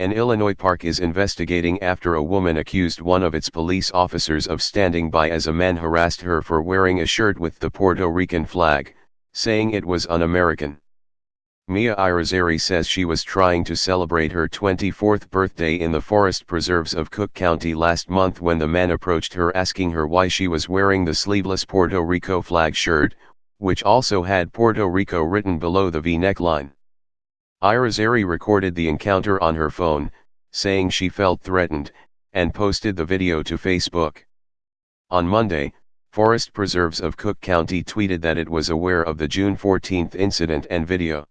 An Illinois park is investigating after a woman accused one of its police officers of standing by as a man harassed her for wearing a shirt with the Puerto Rican flag, saying it was un-American. Mia Irizarry says she was trying to celebrate her 24th birthday in the forest preserves of Cook County last month when the man approached her asking her why she was wearing the sleeveless Puerto Rico flag shirt, which also had Puerto Rico written below the V neckline. Irizarry recorded the encounter on her phone, saying she felt threatened, and posted the video to Facebook. On Monday, Forest Preserves of Cook County tweeted that it was aware of the June 14 incident and video.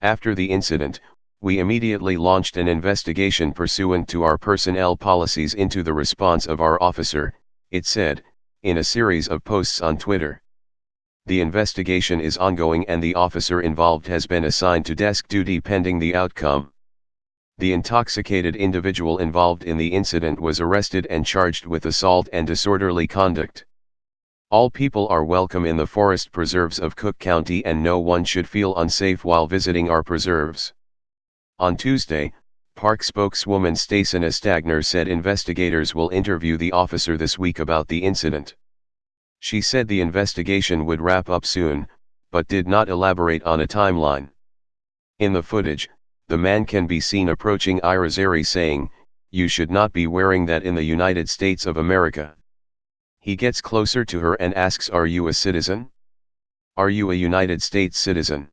After the incident, we immediately launched an investigation pursuant to our personnel policies into the response of our officer, it said, in a series of posts on Twitter. The investigation is ongoing and the officer involved has been assigned to desk duty pending the outcome. The intoxicated individual involved in the incident was arrested and charged with assault and disorderly conduct. All people are welcome in the forest preserves of Cook County and no one should feel unsafe while visiting our preserves. On Tuesday, park spokeswoman Stacina Stagner said investigators will interview the officer this week about the incident. She said the investigation would wrap up soon, but did not elaborate on a timeline. In the footage, the man can be seen approaching Irizarry saying, "You should not be wearing that in the United States of America." He gets closer to her and asks, "Are you a citizen? Are you a United States citizen?"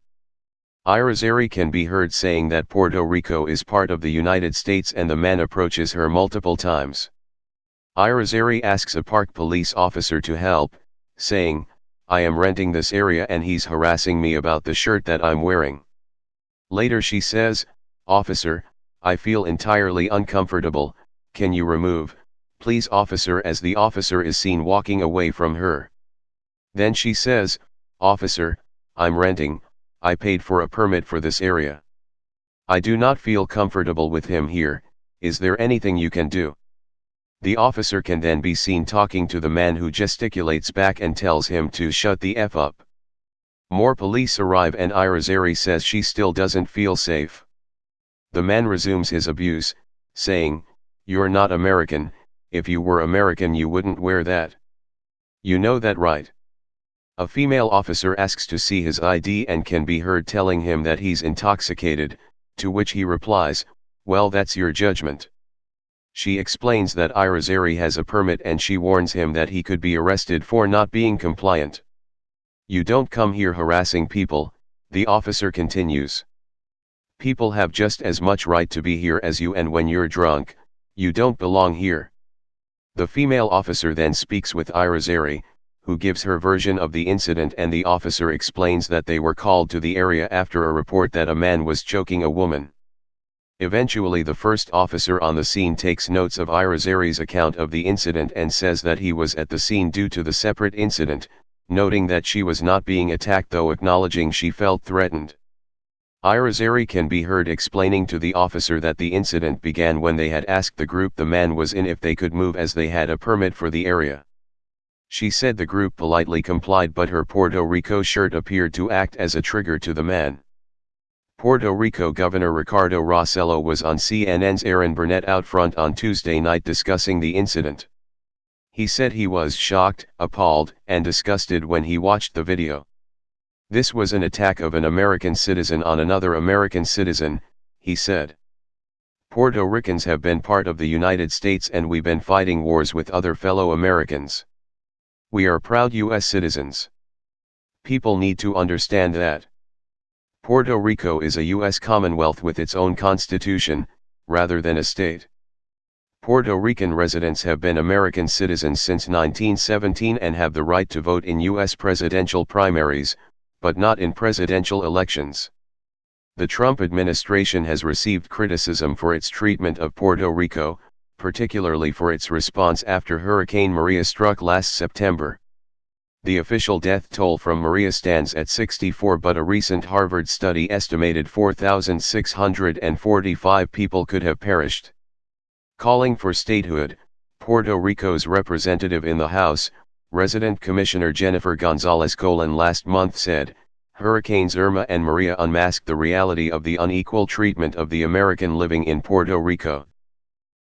Irizarry can be heard saying that Puerto Rico is part of the United States and the man approaches her multiple times. Irizarry asks a park police officer to help, saying, "I am renting this area and he's harassing me about the shirt that I'm wearing." Later she says, "Officer, I feel entirely uncomfortable, can you remove, please officer," as the officer is seen walking away from her. Then she says, "Officer, I'm renting, I paid for a permit for this area. I do not feel comfortable with him here, is there anything you can do?" The officer can then be seen talking to the man who gesticulates back and tells him to shut the F up. More police arrive and Irizarry says she still doesn't feel safe. The man resumes his abuse, saying, "You're not American, if you were American you wouldn't wear that. You know that, right?" A female officer asks to see his ID and can be heard telling him that he's intoxicated, to which he replies, "Well, that's your judgment." She explains that Irizarry has a permit and she warns him that he could be arrested for not being compliant. "You don't come here harassing people," the officer continues. "People have just as much right to be here as you, and when you're drunk, you don't belong here." The female officer then speaks with Irizarry, who gives her version of the incident, and the officer explains that they were called to the area after a report that a man was choking a woman. Eventually the first officer on the scene takes notes of Irizarry's account of the incident and says that he was at the scene due to the separate incident, noting that she was not being attacked though acknowledging she felt threatened. Irizarry can be heard explaining to the officer that the incident began when they had asked the group the man was in if they could move as they had a permit for the area. She said the group politely complied, but her Puerto Rico shirt appeared to act as a trigger to the man. Puerto Rico Governor Ricardo Rossello was on CNN's Aaron Burnett out front on Tuesday night discussing the incident. He said he was shocked, appalled, and disgusted when he watched the video. "This was an attack of an American citizen on another American citizen," he said. "Puerto Ricans have been part of the United States and we've been fighting wars with other fellow Americans. We are proud U.S. citizens. People need to understand that. Puerto Rico is a U.S. Commonwealth with its own constitution, rather than a state. Puerto Rican residents have been American citizens since 1917 and have the right to vote in U.S. presidential primaries, but not in presidential elections." The Trump administration has received criticism for its treatment of Puerto Rico, particularly for its response after Hurricane Maria struck last September. The official death toll from Maria stands at 64, but a recent Harvard study estimated 4,645 people could have perished. Calling for statehood, Puerto Rico's representative in the House, Resident Commissioner Jennifer Gonzalez Colon last month said, Hurricanes Irma and Maria unmasked the reality of the unequal treatment of the American living in Puerto Rico.